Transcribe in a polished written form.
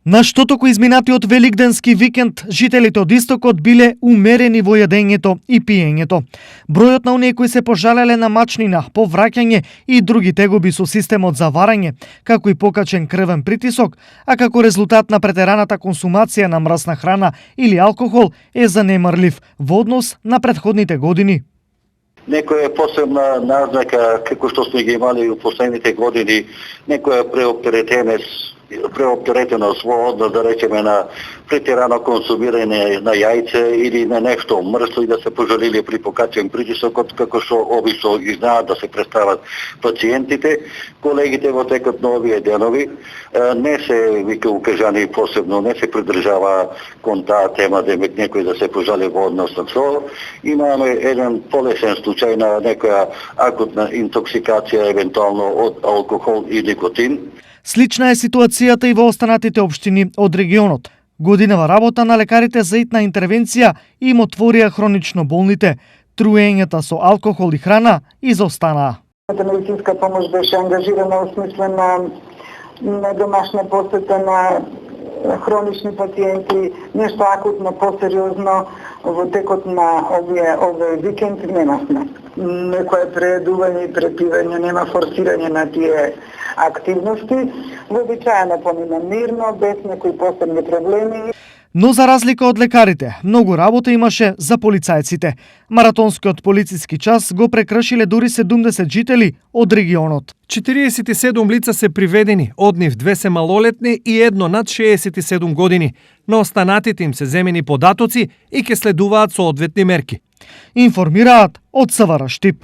На што току изминатиот великденски викенд, жителите од истокот биле умерени во јадењето и пиењето. Бројот на оние кои се пожалеле на мачнина, повраќање и други тегоби со системот за варање, како и покачен крвен притисок, а како резултат на претераната консумација на мрсна храна или алкохол е занемарлив во однос на претходните години. Некоја посебна назнака, како што сме ги имали во последните години, некоја преоптеретеност во однос, да речеме, на претерано консумирање на јајце или на нешто мрсло и да се пожалиле при покачен притисокот, како што обично ги знаат да се представат пациентите. Колегите во текот на овие денови не се укажани посебно, не се придржава кон таа тема демек некој да се пожали во однос на тоа. Имаме еден полесен случај на некоја акутна интоксикација евентуално од алкохол и никотин. Слична е ситуацијата и во останатите општини од регионот. Годинава работа на лекарите за итна интервенција им отворија хронично болните. Труењата со алкохол и храна изостанаа. Медицинска помош беше ангажирана во смисле на домашна посета на хронични пациенти, нешто акутно посериозно во текот на овој викенд немавме. Некое преедување и препивање, нема форсирање на тие активности. Вообичаено помина мирно, без некои посебни проблеми. Но за разлика од лекарите, многу работа имаше за полицајците. Маратонскиот полициски час го прекршиле дури 70 жители од регионот. 47 лица се приведени, од нив 2 се малолетни и едно над 67 години. На останатите им се земени податоци и ќе следуваат соодветни мерки. Информираат од СВР Штип.